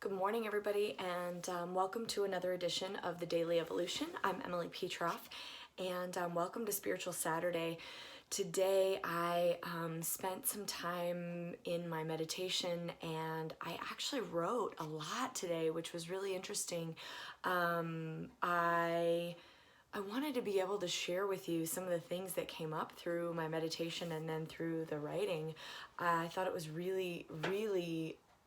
Good morning, everybody, and welcome to another edition of the Daily Evolution. I'm Emily Petroff, and welcome to Spiritual Saturday. Today, I spent some time in my meditation, and I actually wrote a lot today, which was really interesting. I wanted to be able to share with you some of the things that came up through my meditation and then through the writing. I thought it was really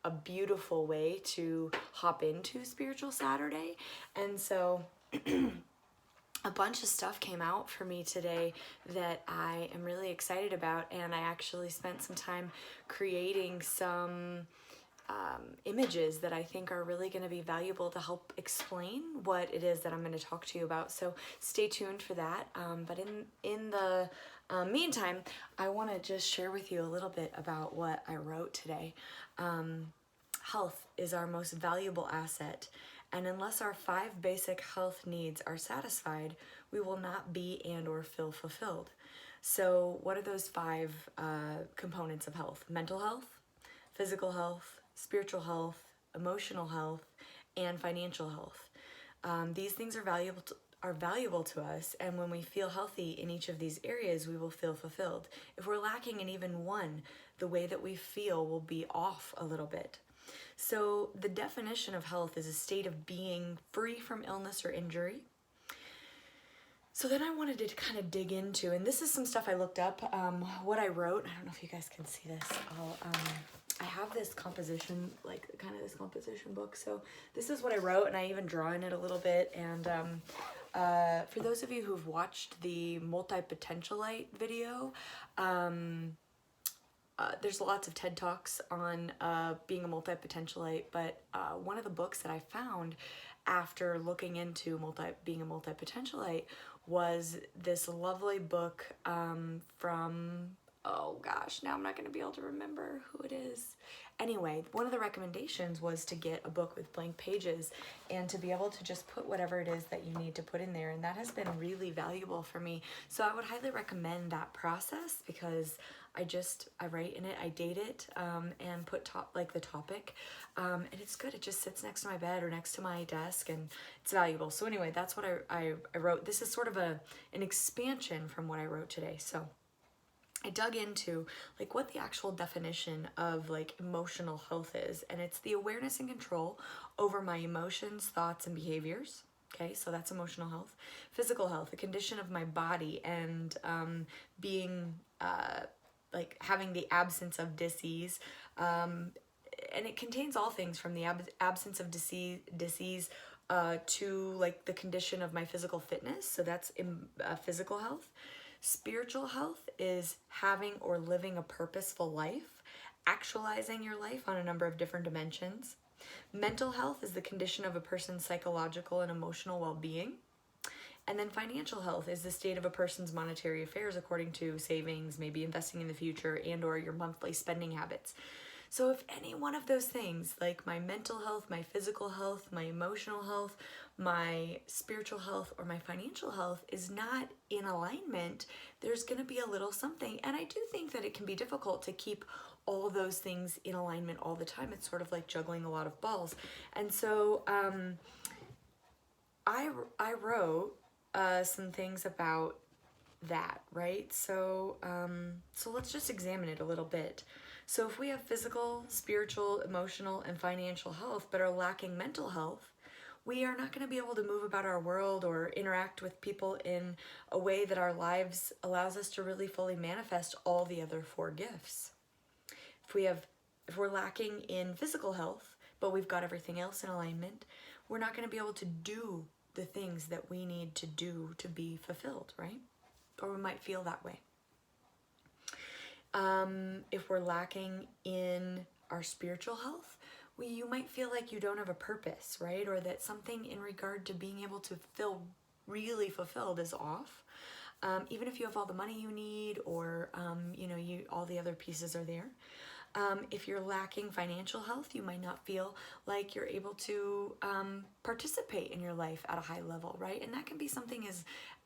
a beautiful way to hop into Spiritual Saturday. And so a bunch of stuff came out for me today that I am really excited about, and I actually spent some time creating some images that I think are really going to be valuable to help explain what it is that I'm going to talk to you about. So stay tuned for that. But in the meantime, I want to just share with you a little bit about what I wrote today. Health is our most valuable asset, and unless our 5 basic health needs are satisfied, we will not be and or feel fulfilled. So what are those 5 components of health? Mental health, physical health, spiritual health, emotional health, and financial health. These things are valuable to us, and when we feel healthy in each of these areas, we will feel fulfilled. If we're lacking in even one, the way that we feel will be off a little bit. So the definition of health is a state of being free from illness or injury. So then I wanted to kind of dig into, and this is some stuff I looked up, what I wrote. I don't know if you guys can see this. I have this composition, like kind of this composition book. So this is what I wrote, and I even draw in it a little bit. And for those of you who've watched the multi-potentialite video, there's lots of TED Talks on being a multi-potentialite, but one of the books that I found after looking into being a multi-potentialite was this lovely book from, oh gosh, now I'm not going to be able to remember who it is. Anyway, one of the recommendations was to get a book with blank pages and to be able to just put whatever it is that you need to put in there, and that has been really valuable for me. So I would highly recommend that process, because I write in it, I date it, and put the topic, and it's good. It just sits next to my bed or next to my desk, and it's valuable. So anyway, that's what I wrote. This is sort of an expansion from what I wrote today. So I dug into what the actual definition of emotional health is, and it's the awareness and control over my emotions, thoughts, and behaviors. Okay, so that's emotional health. Physical health, a condition of my body, and being having the absence of disease, and it contains all things from the absence of disease to the condition of my physical fitness. So that's physical health. Spiritual health is having or living a purposeful life, actualizing your life on a number of different dimensions. Mental health is the condition of a person's psychological and emotional well-being. And then financial health is the state of a person's monetary affairs according to savings, maybe investing in the future, and or your monthly spending habits. So if any one of those things, like my mental health, my physical health, my emotional health, my spiritual health, or my financial health is not in alignment, there's going to be a little something. And I do think that it can be difficult to keep all those things in alignment all the time. It's sort of like juggling a lot of balls. And so I wrote some things about that, right? So let's just examine it a little bit. So if we have physical, spiritual, emotional, and financial health, but are lacking mental health, we are not going to be able to move about our world or interact with people in a way that our lives allows us to really fully manifest all the other 4 gifts. If we're lacking in physical health, but we've got everything else in alignment, we're not going to be able to do the things that we need to do to be fulfilled, right? Or we might feel that way. If we're lacking in our spiritual health, you might feel like you don't have a purpose, right? Or that something in regard to being able to feel really fulfilled is off. Even if you have all the money you need, or all the other pieces are there. If you're lacking financial health, you might not feel like you're able to participate in your life at a high level, right? And that can be something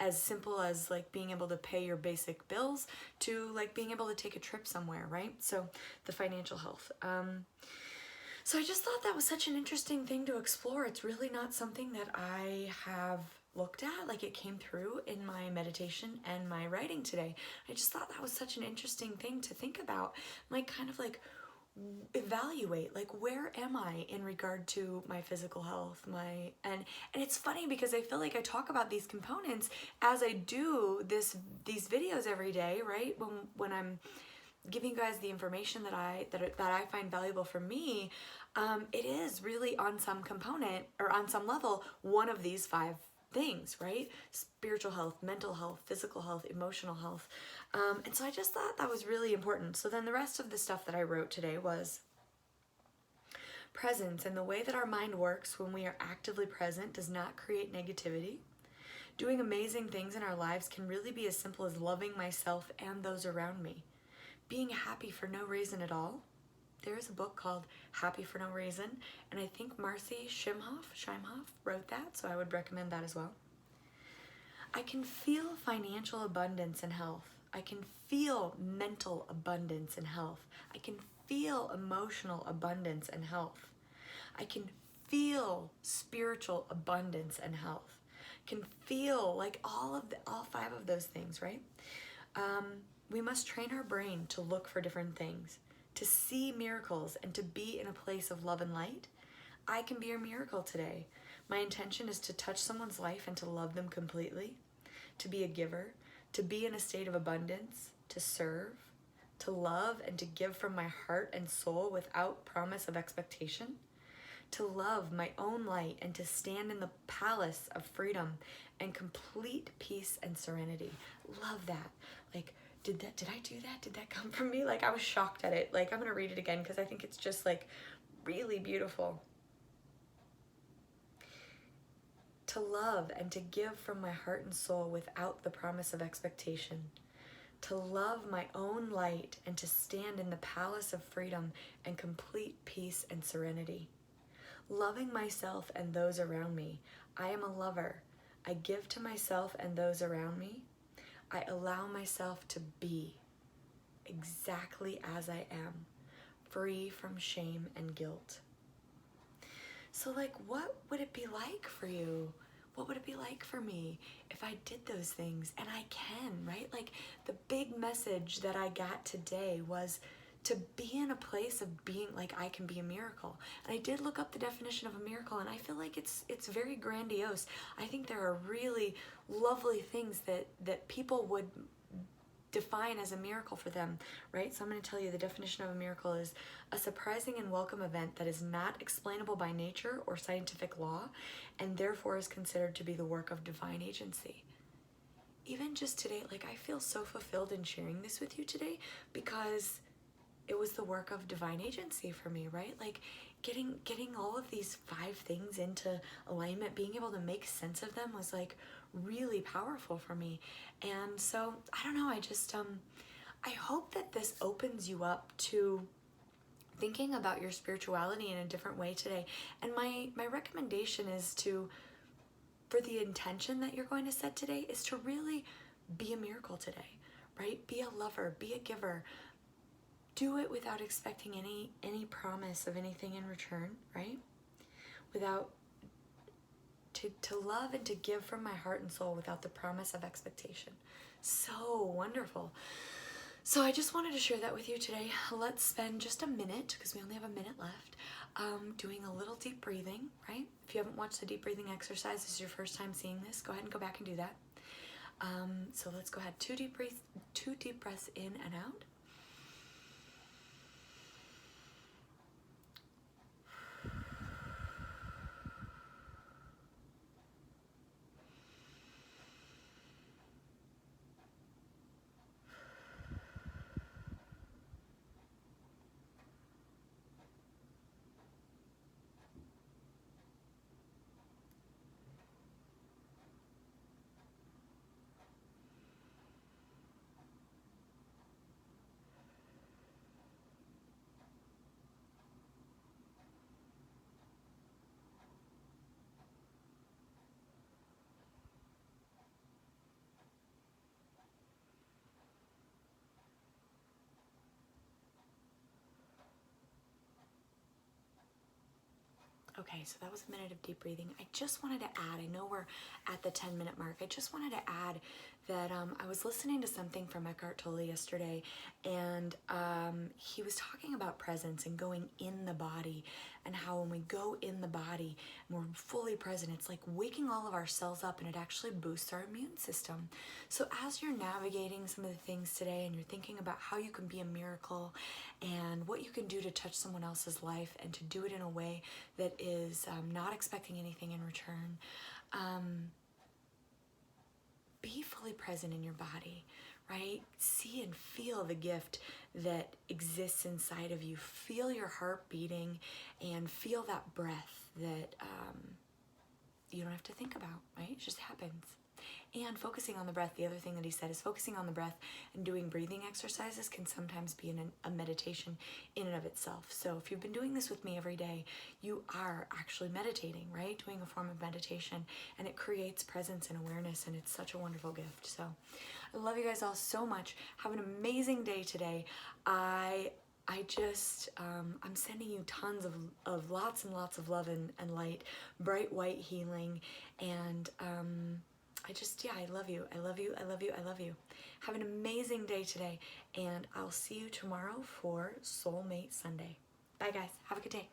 as simple as being able to pay your basic bills to being able to take a trip somewhere, right? So the financial health. So I just thought that was such an interesting thing to explore. It's really not something that I have looked at, like it came through in my meditation and my writing today. I just thought that was such an interesting thing to think about, like kind of like evaluate, like where am I in regard to my physical health, my and it's funny because I feel like I talk about these components as I do these videos every day, right? When I'm giving you guys the information that I find valuable for me, it is really on some component or on some level one of these 5 things, right? Spiritual health, mental health, physical health, emotional health. And so I just thought that was really important. So then the rest of the stuff that I wrote today was presence, and the way that our mind works when we are actively present does not create negativity. Doing amazing things in our lives can really be as simple as loving myself and those around me. Being happy for no reason at all. There is a book called Happy for No Reason, and I think Marcy Shimhoff wrote that, so I would recommend that as well. I can feel financial abundance and health. I can feel mental abundance and health. I can feel emotional abundance and health. I can feel spiritual abundance and health. Can feel like all 5 of those things, right? We must train our brain to look for different things, to see miracles, and to be in a place of love and light. I can be a miracle today. My intention is to touch someone's life and to love them completely, to be a giver, to be in a state of abundance, to serve, to love, and to give from my heart and soul without promise of expectation, to love my own light and to stand in the palace of freedom and complete peace and serenity. Love that. Like, did I do that? Did that come from me? Like, I was shocked at it. Like, I'm going to read it again because I think it's just like really beautiful. To love and to give from my heart and soul without the promise of expectation. To love my own light and to stand in the palace of freedom and complete peace and serenity. Loving myself and those around me. I am a lover. I give to myself and those around me. I allow myself to be exactly as I am, free from shame and guilt. So like, what would it be like for you? What would it be like for me if I did those things? And I can, right? Like, the big message that I got today was to be in a place of being like, I can be a miracle. And I did look up the definition of a miracle, and I feel like it's very grandiose. I think there are really lovely things that people would define as a miracle for them, right? So I'm going to tell you the definition of a miracle is a surprising and welcome event that is not explainable by nature or scientific law, and therefore is considered to be the work of divine agency. Even just today, like, I feel so fulfilled in sharing this with you today because it was the work of divine agency for me, right? Like, getting all of these 5 things into alignment, being able to make sense of them was like really powerful for me. And so I don't know, I just I hope that this opens you up to thinking about your spirituality in a different way today. And my recommendation is for the intention that you're going to set today is to really be a miracle today, right? Be a lover, be a giver. Do it without expecting any promise of anything in return, right? Without to love and to give from my heart and soul without the promise of expectation. So wonderful. So I just wanted to share that with you today. Let's spend just a minute, because we only have a minute left, doing a little deep breathing, right? If you haven't watched the deep breathing exercise, this is your first time seeing this, go ahead and go back and do that. So let's go ahead, 2 deep breaths in and out. Okay, so that was a minute of deep breathing. I just wanted to add, I know we're at the 10-minute mark. I just wanted to add that I was listening to something from Eckhart Tolle yesterday, and he was talking about presence and going in the body, and how when we go in the body and we're fully present, it's like waking all of our cells up, and it actually boosts our immune system. So as you're navigating some of the things today and you're thinking about how you can be a miracle and what you can do to touch someone else's life and to do it in a way that is not expecting anything in return, be fully present in your body, right? See and feel the gift that exists inside of you. Feel your heart beating and feel that breath that you don't have to think about, right? It just happens. And focusing on the breath, the other thing that he said is focusing on the breath and doing breathing exercises can sometimes be a meditation in and of itself. So if you've been doing this with me every day, you are actually meditating, right? Doing a form of meditation, and it creates presence and awareness, and it's such a wonderful gift. So I love you guys all so much. Have an amazing day today. I'm sending you tons of lots and lots of love and light, bright white healing, and I love you. I love you. I love you. I love you. Have an amazing day today, and I'll see you tomorrow for Soulmate Sunday. Bye, guys. Have a good day.